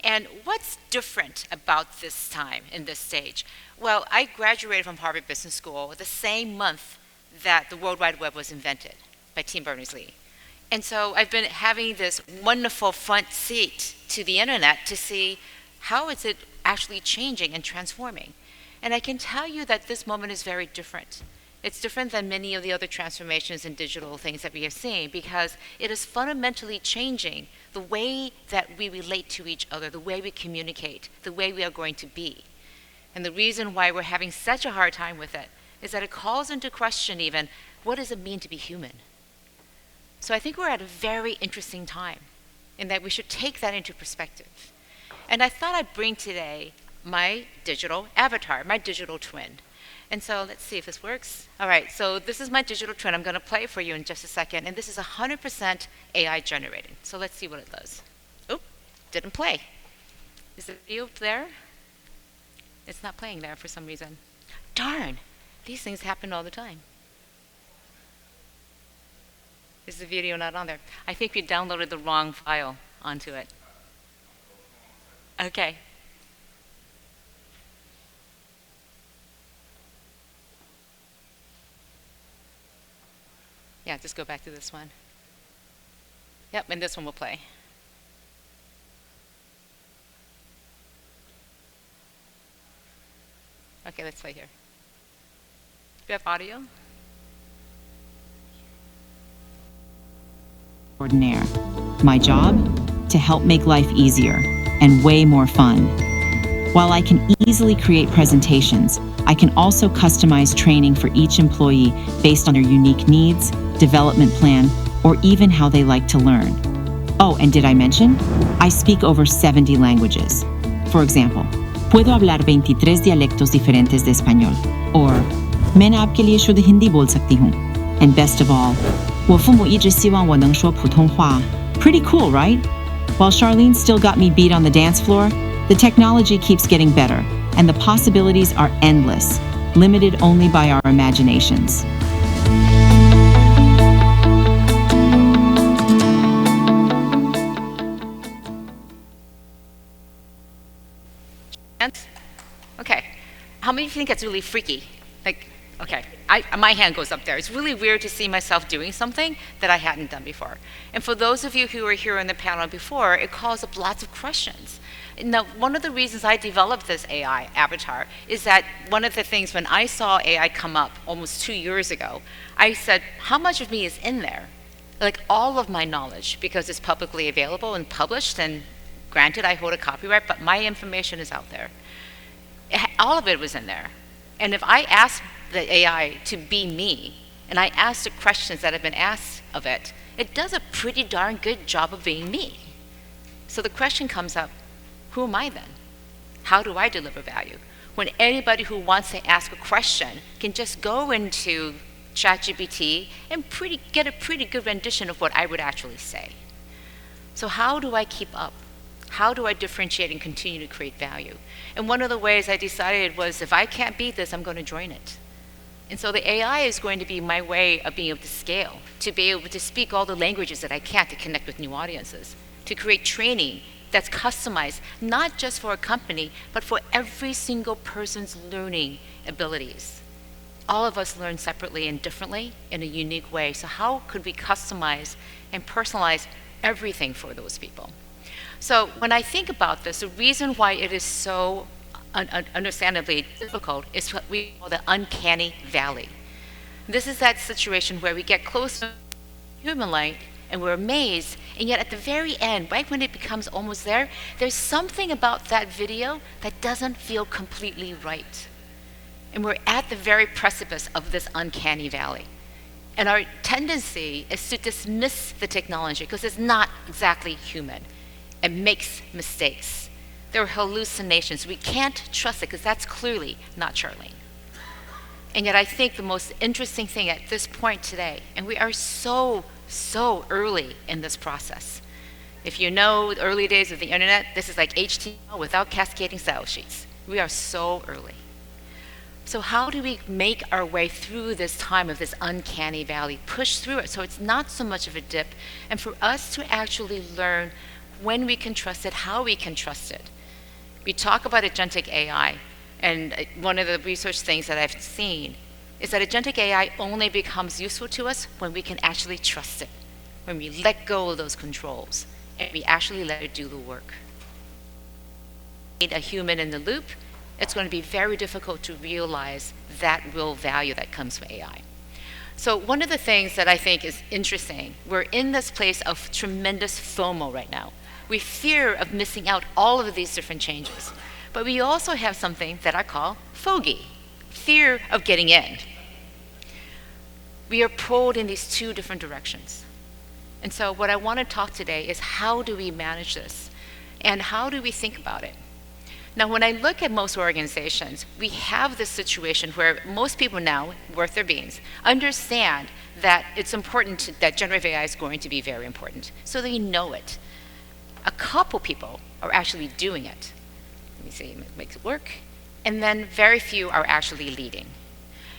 And what's different about this time in this stage? Well, I graduated from Harvard Business School the same month that the World Wide Web was invented by Tim Berners-Lee. And so I've been having this wonderful front seat to the internet to see how is it actually changing and transforming. And I can tell you that this moment is very different. It's different than many of the other transformations in digital things that we have seen because it is fundamentally changing the way that we relate to each other, the way we communicate, the way we are going to be. And the reason why we're having such a hard time with it is that it calls into question even, what does it mean to be human? So I think we're at a very interesting time in that we should take that into perspective. And I thought I'd bring today my digital avatar, my digital twin. And so let's see if this works. All right, so this is my digital twin. I'm going to play it for you in just a second. And this is 100% AI generated. So let's see what it does. Oop, didn't play. Is the video there? It's not playing there for some reason. Darn, these things happen all the time. Is the video not on there? I think we downloaded the wrong file onto it. Okay. Yeah, just go back to this one. Yep, and this one will play. Okay, let's play here. Do you have audio? Ordinaire. My job? To help make life easier and way more fun. While I can easily create presentations, I can also customize training for each employee based on their unique needs, development plan, or even how they like to learn. Oh, and did I mention? I speak over 70 languages. For example, puedo hablar 23 dialectos diferentes de español. Or, मैं ना आपके लिए शुद्ध हिंदी बोल सकती हूँ. And best of all, 我父母一直希望我能说普通话. Pretty cool, right? While Charlene still got me beat on the dance floor, the technology keeps getting better, and the possibilities are endless, limited only by our imaginations. Okay, how many of you think that's really freaky? Like, okay, my hand goes up there. It's really weird to see myself doing something that I hadn't done before. And for those of you who were here on the panel before, it calls up lots of questions. Now, one of the reasons I developed this AI avatar is that one of the things when I saw AI come up almost 2 years ago, I said, how much of me is in there? Like all of my knowledge, because it's publicly available and published, and granted I hold a copyright, but my information is out there. All of it was in there. And if I asked the AI to be me, and I asked the questions that have been asked of it, it does a pretty darn good job of being me. So the question comes up, who am I then? How do I deliver value? When anybody who wants to ask a question can just go into ChatGPT and get a pretty good rendition of what I would actually say. So how do I keep up? How do I differentiate and continue to create value? And one of the ways I decided was if I can't beat this, I'm going to join it. And so the AI is going to be my way of being able to scale, to be able to speak all the languages that I can't to connect with new audiences, to create training that's customized, not just for a company, but for every single person's learning abilities. All of us learn separately and differently in a unique way. So how could we customize and personalize everything for those people? So when I think about this, the reason why it is so understandably difficult is what we call the uncanny valley. This is that situation where we get close to human-like and we're amazed, and yet at the very end, right when it becomes almost there, there's something about that video that doesn't feel completely right. And we're at the very precipice of this uncanny valley. And our tendency is to dismiss the technology because it's not exactly human. It makes mistakes. There are hallucinations. We can't trust it because that's clearly not Charlene. And yet I think the most interesting thing at this point today, and we are so early in this process. If you know the early days of the internet, this is like HTML without cascading style sheets. We are so early. So how do we make our way through this time of this uncanny valley, push through it so it's not so much of a dip, and for us to actually learn when we can trust it, how we can trust it. We talk about agentic AI, and one of the research things that I've seen is that agentic AI only becomes useful to us when we can actually trust it, when we let go of those controls, and we actually let it do the work. Need a human in the loop, it's going to be very difficult to realize that real value that comes from AI. So one of the things that I think is interesting, we're in this place of tremendous FOMO right now. We fear of missing out all of these different changes. But we also have something that I call fogey, fear of getting in. We are pulled in these two different directions. And so what I want to talk today is how do we manage this? And how do we think about it? Now, when I look at most organizations, we have this situation where most people now, worth their beans, understand that it's important that generative AI is going to be very important. So they know it. A couple people are actually doing it. Let me see, it makes it work. And then very few are actually leading.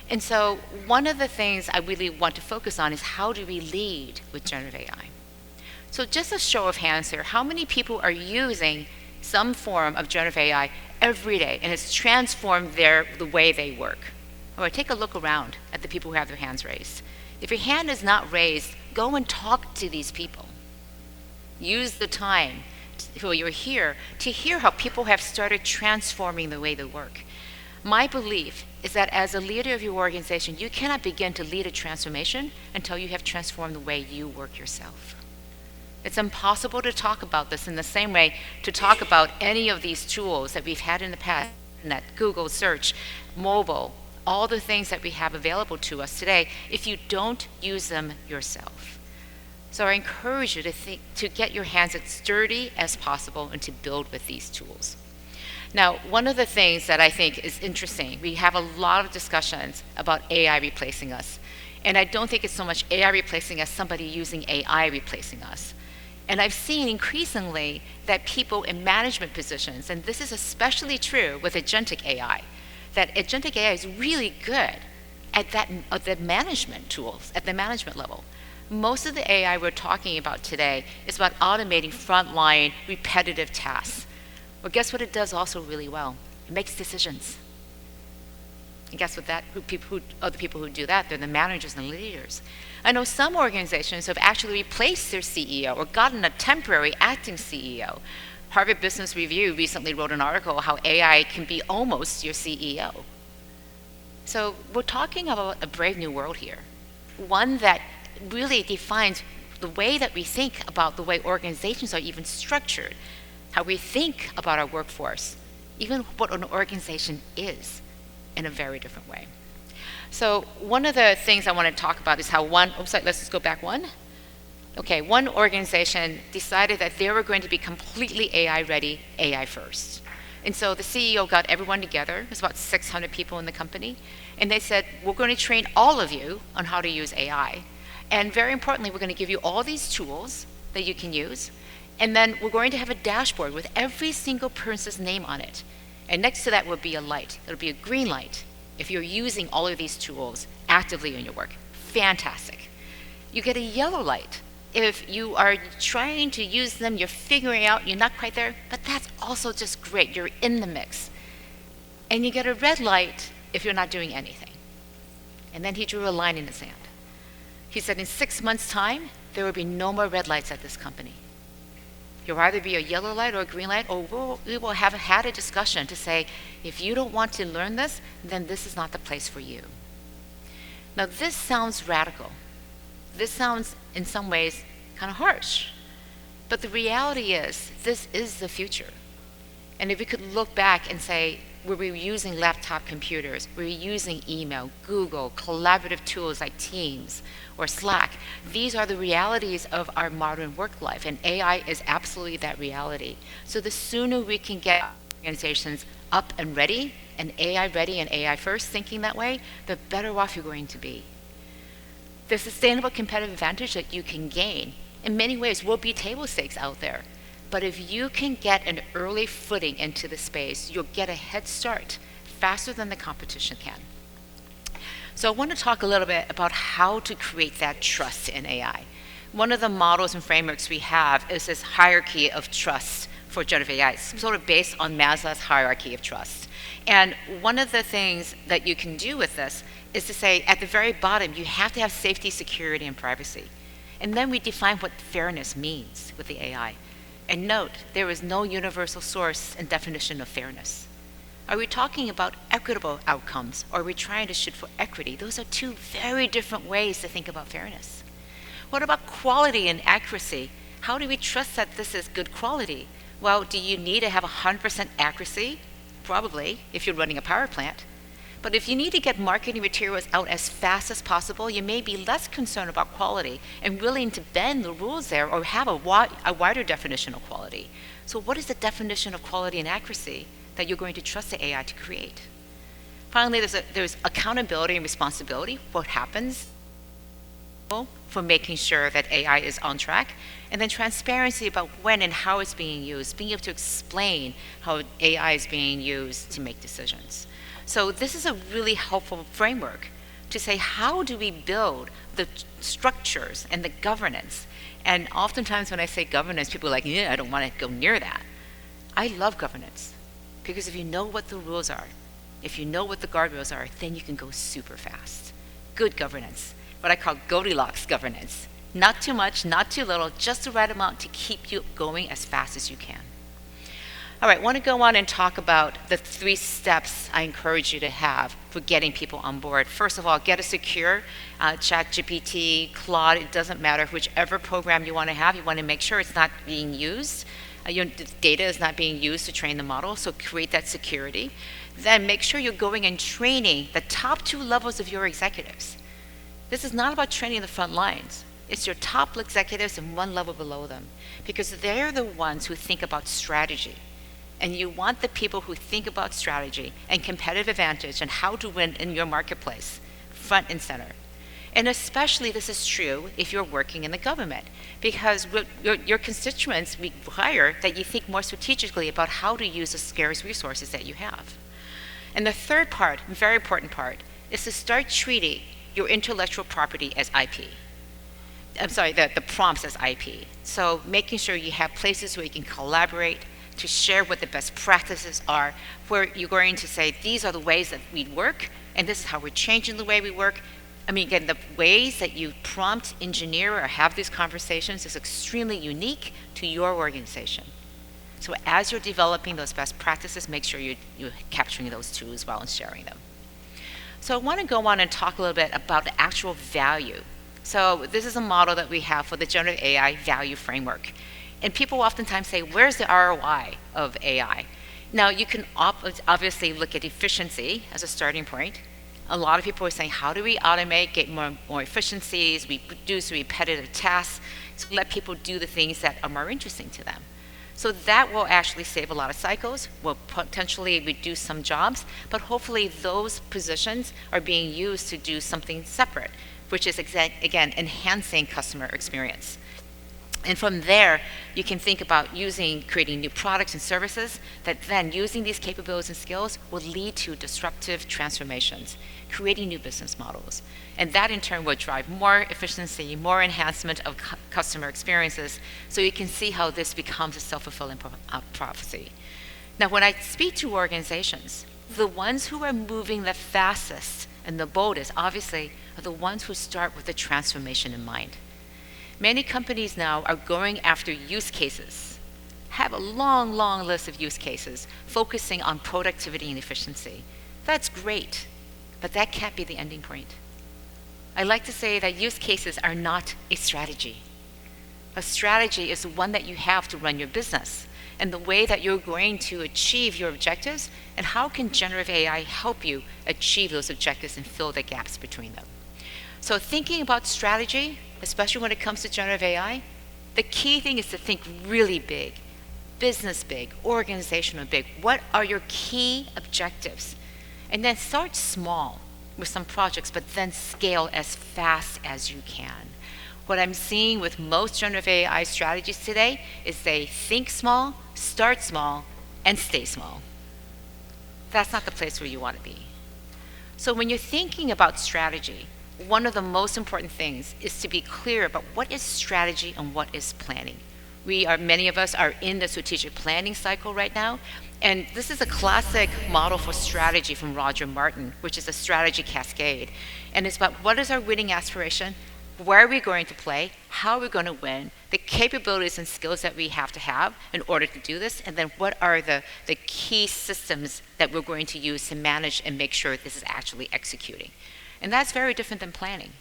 And so one of the things I really want to focus on is how do we lead with generative AI? So just a show of hands here, how many people are using some form of generative AI every day, and it's transformed the way they work? Or take a look around at the people who have their hands raised. If your hand is not raised, go and talk to these people. Use the time while you're here to hear how people have started transforming the way they work. My belief is that as a leader of your organization, you cannot begin to lead a transformation until you have transformed the way you work yourself. It's impossible to talk about this in the same way to talk about any of these tools that we've had in the past, that Google search, mobile, all the things that we have available to us today, if you don't use them yourself. So I encourage you to get your hands as sturdy as possible and to build with these tools. Now, one of the things that I think is interesting, we have a lot of discussions about AI replacing us. And I don't think it's so much AI replacing us, somebody using AI replacing us. And I've seen increasingly that people in management positions, and this is especially true with agentic AI, that agentic AI is really good at the management tools, at the management level. Most of the AI we're talking about today is about automating frontline repetitive tasks. Well, guess what it does also really well? It makes decisions. And guess what other people who do that, they're the managers and leaders. I know some organizations have actually replaced their CEO or gotten a temporary acting CEO. Harvard Business Review recently wrote an article how AI can be almost your CEO. So we're talking about a brave new world here, one that really defines the way that we think about the way organizations are even structured, how we think about our workforce, even what an organization is in a very different way. So one of the things I want to talk about is how let's just go back one. Okay, one organization decided that they were going to be completely AI ready, AI first. And so the CEO got everyone together, there's about 600 people in the company, and they said, we're going to train all of you on how to use AI. And very importantly, we're going to give you all these tools that you can use, and then we're going to have a dashboard with every single person's name on it. And next to that will be a light. It'll be a green light if you're using all of these tools actively in your work. Fantastic. You get a yellow light if you are trying to use them, you're figuring out, you're not quite there, but that's also just great. You're in the mix. And you get a red light if you're not doing anything. And then he drew a line in the sand. He said in 6 months' time, there will be no more red lights at this company. You'll either be a yellow light or a green light, or we will have had a discussion to say, if you don't want to learn this, then this is not the place for you. Now, this sounds radical. This sounds, in some ways, kind of harsh. But the reality is, this is the future. And if we could look back and say, were we using laptop computers? Were we using email, Google, collaborative tools like Teams or Slack? These are the realities of our modern work life, and AI is absolutely that reality. So the sooner we can get organizations up and ready, and AI first, thinking that way, the better off you're going to be. The sustainable competitive advantage that you can gain, in many ways, will be table stakes out there. But if you can get an early footing into the space, you'll get a head start faster than the competition can. So I want to talk a little bit about how to create that trust in AI. one of the models and frameworks we have is this hierarchy of trust for generative AI. It's sort of based on Maslow's hierarchy of trust. And one of the things that you can do with this is to say, at the very bottom, you have to have safety, security, and privacy. And then we define what fairness means with the AI. And note, there is no universal source and definition of fairness. Are we talking about equitable outcomes, or are we trying to shoot for equity? Those are two very different ways to think about fairness. What about quality and accuracy? How do we trust that this is good quality? Well, do you need to have 100% accuracy? Probably, if you're running a power plant. But if you need to get marketing materials out as fast as possible, you may be less concerned about quality and willing to bend the rules there or have a wider definition of quality. So what is the definition of quality and accuracy that you're going to trust the AI to create? Finally, there's accountability and responsibility. What happens for making sure that AI is on track, and then transparency about when and how it's being used, being able to explain how AI is being used to make decisions. So this is a really helpful framework to say, how do we build the structures and the governance? And oftentimes when I say governance, people are like, yeah, I don't want to go near that. I love governance, because if you know what the rules are, if you know what the guardrails are, then you can go super fast. Good governance, what I call Goldilocks governance. Not too much, not too little, just the right amount to keep you going as fast as you can. All right, I want to go on and talk about the 3 steps I encourage you to have for getting people on board. First of all, get a secure ChatGPT, Claude, it doesn't matter, whichever program you want to have, you want to make sure it's not being used. Your data is not being used to train the model, so create that security. Then make sure you're going and training the top 2 levels of your executives. This is not about training the front lines. It's your top executives and 1 level below them, because they're the ones who think about strategy. And you want the people who think about strategy and competitive advantage and how to win in your marketplace front and center. And especially this is true if you're working in the government, because your constituents require that you think more strategically about how to use the scarce resources that you have. And the third part, very important part, is to start treating your intellectual property as IP. I'm sorry, the prompts as IP. So making sure you have places where you can collaborate, to share what the best practices are, where you're going to say, these are the ways that we work, and this is how we're changing the way we work. I mean, again, the ways that you prompt, engineer, or have these conversations is extremely unique to your organization. So as you're developing those best practices, make sure you're capturing those too as well and sharing them. So I want to go on and talk a little bit about the actual value. So this is a model that we have for the generative AI value framework. And people oftentimes say, where's the ROI of AI? Now, you can obviously look at efficiency as a starting point. A lot of people are saying, how do we automate, get more efficiencies, we reduce repetitive tasks, so let people do the things that are more interesting to them. So that will actually save a lot of cycles, will potentially reduce some jobs, but hopefully those positions are being used to do something separate, which is, again, enhancing customer experience. And from there, you can think about creating new products and services that then, using these capabilities and skills, will lead to disruptive transformations, creating new business models. And that in turn will drive more efficiency, more enhancement of customer experiences, so you can see how this becomes a self-fulfilling prophecy. Now, when I speak to organizations, the ones who are moving the fastest and the boldest, obviously, are the ones who start with the transformation in mind. Many companies now are going after use cases, have a long, long list of use cases, focusing on productivity and efficiency. That's great, but that can't be the ending point. I like to say that use cases are not a strategy. A strategy is the one that you have to run your business, and the way that you're going to achieve your objectives, and how can generative AI help you achieve those objectives and fill the gaps between them. So thinking about strategy, especially when it comes to generative AI, the key thing is to think really big, business big, organizational big. What are your key objectives? And then start small with some projects, but then scale as fast as you can. What I'm seeing with most generative AI strategies today is they think small, start small, and stay small. That's not the place where you want to be. So when you're thinking about strategy, one of the most important things is to be clear about what is strategy and what is planning. Many of us are in the strategic planning cycle right now, and this is a classic model for strategy from Roger Martin, which is a strategy cascade. And it's about what is our winning aspiration, where are we going to play, how are we going to win, the capabilities and skills that we have to have in order to do this, and then what are the key systems that we're going to use to manage and make sure this is actually executing. And that's very different than planning,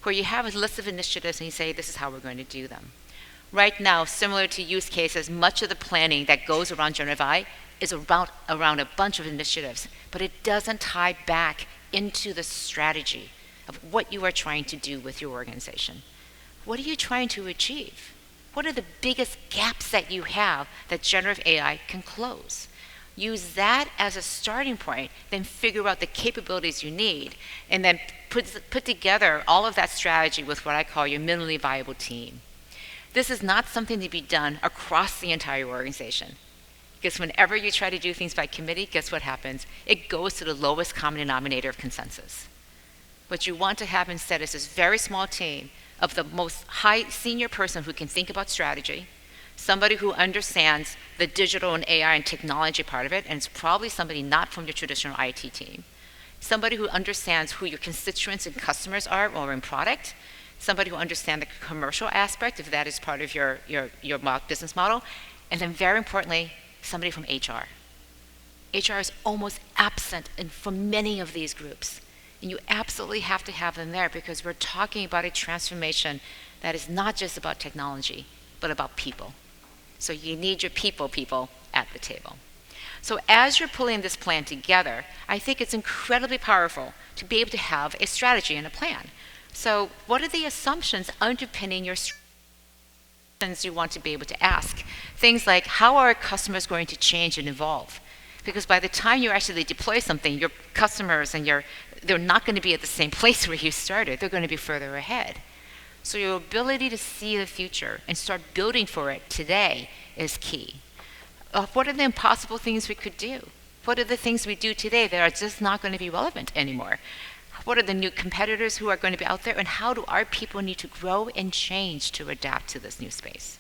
where you have a list of initiatives and you say, this is how we're going to do them. Right now, similar to use cases, much of the planning that goes around Generative AI is around a bunch of initiatives, but it doesn't tie back into the strategy of what you are trying to do with your organization. What are you trying to achieve? What are the biggest gaps that you have that Generative AI can close? Use that as a starting point, then figure out the capabilities you need, and then put together all of that strategy with what I call your minimally viable team. This is not something to be done across the entire organization. Because whenever you try to do things by committee, guess what happens? It goes to the lowest common denominator of consensus. What you want to have instead is this very small team of the most high senior person who can think about strategy, somebody who understands the digital and AI and technology part of it, and it's probably somebody not from your traditional IT team, somebody who understands who your constituents and customers are or in product, somebody who understands the commercial aspect, if that is part of your business model, and then very importantly, somebody from HR. HR is almost absent from many of these groups. And you absolutely have to have them there because we're talking about a transformation that is not just about technology, but about people. So you need your people at the table. So as you're pulling this plan together, I think it's incredibly powerful to be able to have a strategy and a plan. So what are the assumptions underpinning your strategy you want to be able to ask? Things like, how are customers going to change and evolve? Because by the time you actually deploy something, your customers and they're not going to be at the same place where you started. They're going to be further ahead. So your ability to see the future and start building for it today is key. What are the impossible things we could do? What are the things we do today that are just not going to be relevant anymore? What are the new competitors who are going to be out there? And how do our people need to grow and change to adapt to this new space?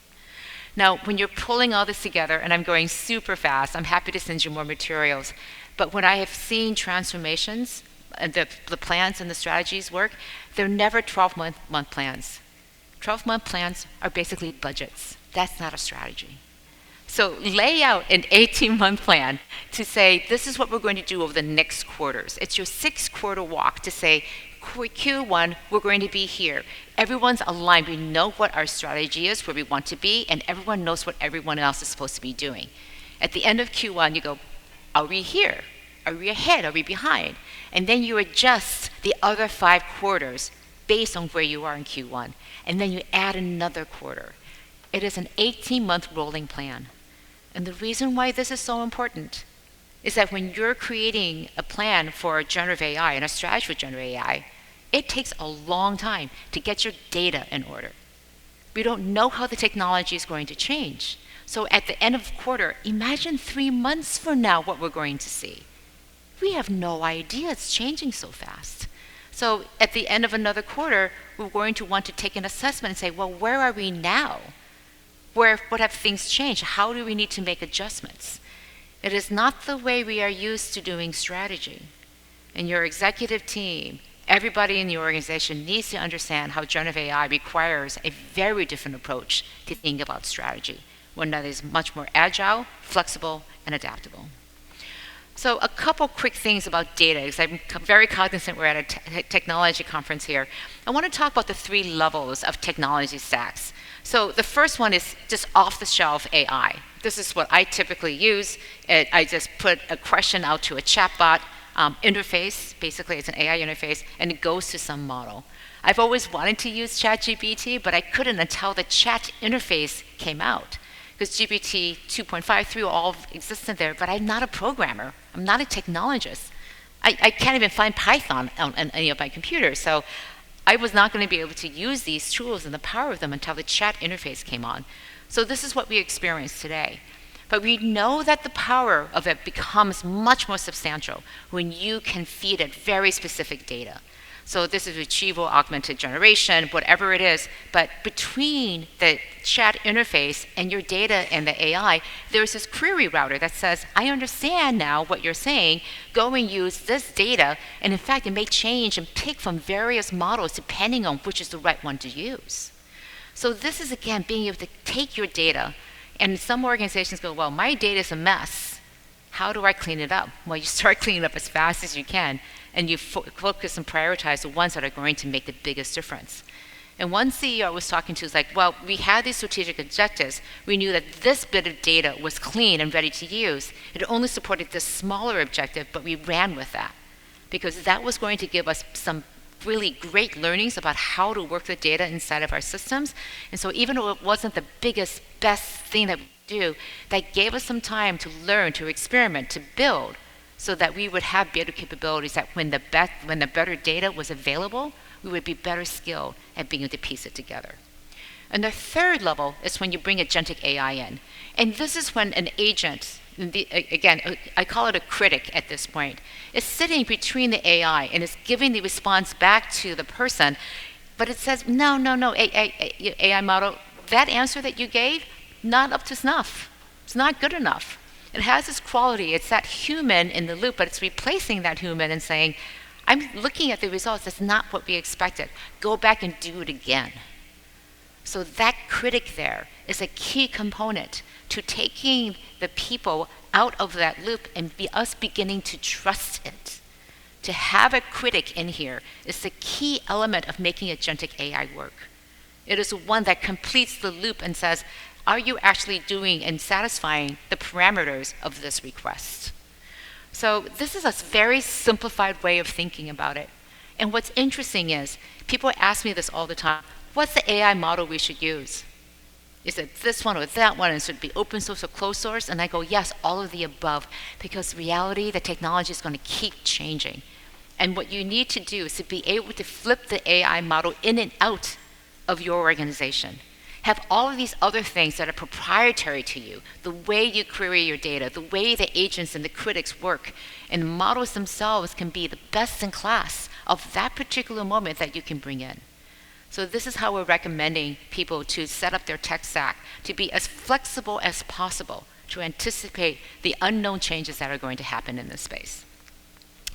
Now, when you're pulling all this together, and I'm going super fast, I'm happy to send you more materials, but when I have seen transformations, and the plans and the strategies work, they're never 12-month plans. 12-month plans are basically budgets. That's not a strategy. So lay out an 18-month plan to say, this is what we're going to do over the next quarters. It's your 6-quarter walk to say, Q1, we're going to be here. Everyone's aligned. We know what our strategy is, where we want to be, and everyone knows what everyone else is supposed to be doing. At the end of Q1, you go, are we here? Are we ahead? Are we behind? And then you adjust the other 5 quarters based on where you are in Q1. And then you add another quarter. It is an 18-month rolling plan. And the reason why this is so important is that when you're creating a plan for generative AI and a strategy for generative AI, it takes a long time to get your data in order. We don't know how the technology is going to change. So at the end of the quarter, imagine 3 months from now what we're going to see. We have no idea. It's changing so fast. So at the end of another quarter, we're going to want to take an assessment and say, well, where are we now? What have things changed? How do we need to make adjustments? It is not the way we are used to doing strategy. And your executive team, everybody in the organization needs to understand how generative AI requires a very different approach to think about strategy, one that is much more agile, flexible, and adaptable. So a couple quick things about data, because I'm very cognizant we're at a technology conference here. I want to talk about the 3 levels of technology stacks. So the first one is just off-the-shelf AI. This is what I typically use. I just put a question out to a chatbot interface. Basically, it's an AI interface, and it goes to some model. I've always wanted to use ChatGPT, but I couldn't until the chat interface came out. Because GPT 2.5, 3 all existed there, but I'm not a programmer. I'm not a technologist. I can't even find Python on any of my computers. So I was not going to be able to use these tools and the power of them until the chat interface came on. So this is what we experience today. But we know that the power of it becomes much more substantial when you can feed it very specific data. So this is retrieval augmented generation, whatever it is. But between the chat interface and your data and the AI, there's this query router that says, I understand now what you're saying. Go and use this data. And in fact, it may change and pick from various models depending on which is the right one to use. So this is, again, being able to take your data. And some organizations go, well, my data is a mess. How do I clean it up? Well, you start cleaning it up as fast as you can, and you focus and prioritize the ones that are going to make the biggest difference. And one CEO I was talking to was like, well, we had these strategic objectives. We knew that this bit of data was clean and ready to use. It only supported this smaller objective, but we ran with that because that was going to give us some really great learnings about how to work the data inside of our systems. And so even though it wasn't the biggest, best thing that we do, that gave us some time to learn, to experiment, to build, so that we would have better capabilities that when the better data was available, we would be better skilled at being able to piece it together. And the third level is when you bring agentic AI in. And this is when an agent, again, I call it a critic at this point, is sitting between the AI and is giving the response back to the person, but it says, no, AI model, that answer that you gave, not up to snuff. It's not good enough. It has this quality. It's that human in the loop, but it's replacing that human and saying, I'm looking at the results. That's not what we expected. Go back and do it again. So that critic there is a key component to taking the people out of that loop and us beginning to trust it. To have a critic in here is the key element of making agentic AI work. It is one that completes the loop and says, are you actually doing and satisfying the parameters of this request? So this is a very simplified way of thinking about it. And what's interesting is, people ask me this all the time, what's the AI model we should use? Is it this one or that one? And should it be open source or closed source? And I go, yes, all of the above, because reality, the technology is going to keep changing. And what you need to do is to be able to flip the AI model in and out of your organization. Have all of these other things that are proprietary to you, the way you query your data, the way the agents and the critics work, and the models themselves can be the best in class of that particular moment that you can bring in. So this is how we're recommending people to set up their tech stack to be as flexible as possible to anticipate the unknown changes that are going to happen in this space.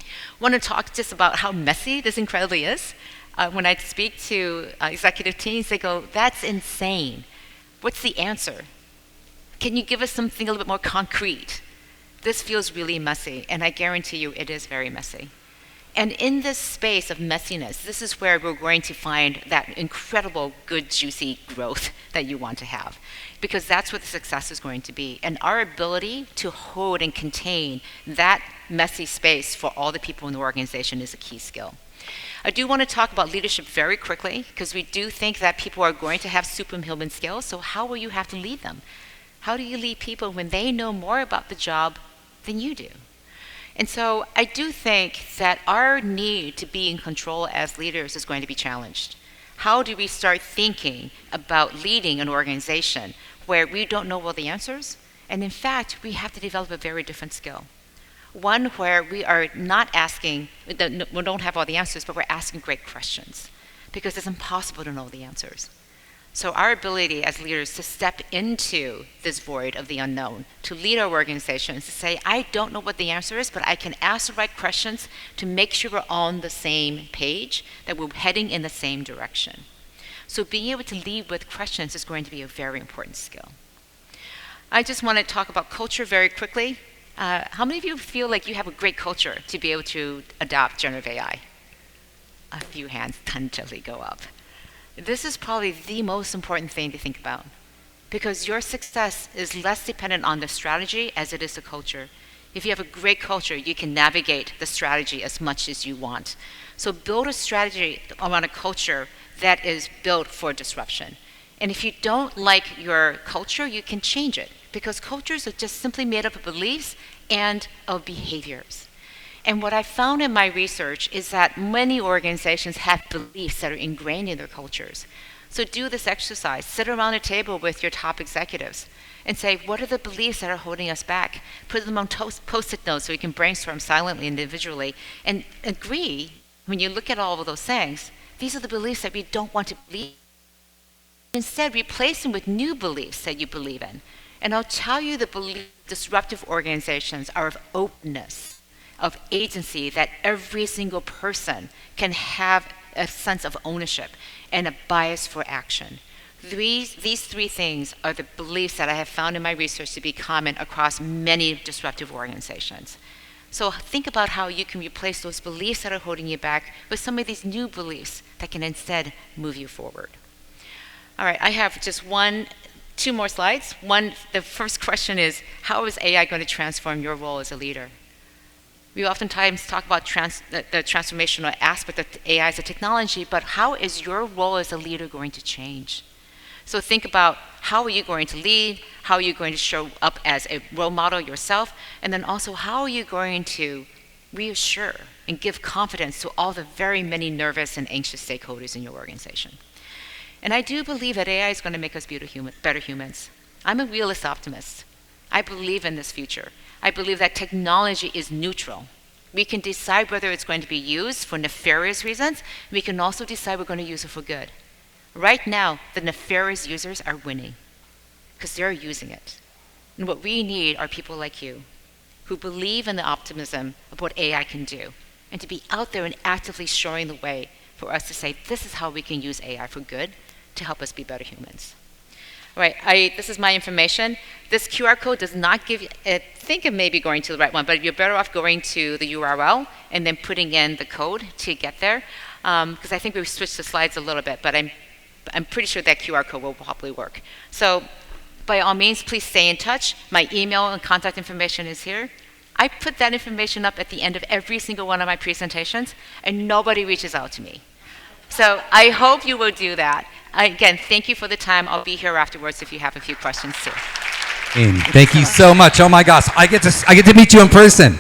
I want to talk just about how messy this incredibly is. When I speak to executive teams, they go, that's insane. What's the answer? Can you give us something a little bit more concrete? This feels really messy, and I guarantee you it is very messy. And in this space of messiness, this is where we're going to find that incredible, good, juicy growth that you want to have, because that's what the success is going to be. And our ability to hold and contain that messy space for all the people in the organization is a key skill. I do want to talk about leadership very quickly, because we do think that people are going to have superhuman skills, so how will you have to lead them? How do you lead people when they know more about the job than you do? And so I do think that our need to be in control as leaders is going to be challenged. How do we start thinking about leading an organization where we don't know all the answers? And in fact, we have to develop a very different skill. One where we are not asking, we don't have all the answers, but we're asking great questions, because it's impossible to know the answers. So our ability as leaders to step into this void of the unknown, to lead our organizations, to say, I don't know what the answer is, but I can ask the right questions to make sure we're on the same page, that we're heading in the same direction. So being able to lead with questions is going to be a very important skill. I just want to talk about culture very quickly. How many of you feel like you have a great culture to be able to adopt generative AI? A few hands tentatively go up. This is probably the most important thing to think about, because your success is less dependent on the strategy as it is the culture. If you have a great culture, you can navigate the strategy as much as you want. So build a strategy around a culture that is built for disruption. And if you don't like your culture, you can change it, because cultures are just simply made up of beliefs and of behaviors. And what I found in my research is that many organizations have beliefs that are ingrained in their cultures. So do this exercise. Sit around a table with your top executives and say, what are the beliefs that are holding us back? Put them on post-it notes so we can brainstorm silently, individually, and agree When you look at all of those things, these are the beliefs that we don't want to believe. Instead, replace them with new beliefs that you believe in. And I'll tell you the belief disruptive organizations are of openness, of agency, that every single person can have a sense of ownership and a bias for action. These three things are the beliefs that I have found in my research to be common across many disruptive organizations. So think about how you can replace those beliefs that are holding you back with some of these new beliefs that can instead move you forward. All right, I have just two more slides. The first question is, how is AI going to transform your role as a leader? We oftentimes talk about the transformational aspect of AI as a technology, but how is your role as a leader going to change? So think about, how are you going to lead? How are you going to show up as a role model yourself? And then also, how are you going to reassure and give confidence to all the very many nervous and anxious stakeholders in your organization? And I do believe that AI is going to make us better humans. I'm a realist optimist. I believe in this future. I believe that technology is neutral. We can decide whether it's going to be used for nefarious reasons. We can also decide we're going to use it for good. Right now, the nefarious users are winning because they're using it. And what we need are people like you who believe in the optimism of what AI can do, and to be out there and actively showing the way for us to say, this is how we can use AI for good to help us be better humans. All right, this is my information. This QR code does not give you, I think it may be going to the right one, but you're better off going to the URL and then putting in the code to get there, because I think we've switched the slides a little bit, but I'm pretty sure that QR code will probably work. So by all means, please stay in touch. My email and contact information is here. I put that information up at the end of every single one of my presentations, and nobody reaches out to me. So I hope you will do that. Again, thank you for the time. I'll be here afterwards if you have a few questions too. Thank you so much. Oh my gosh, I get to meet you in person.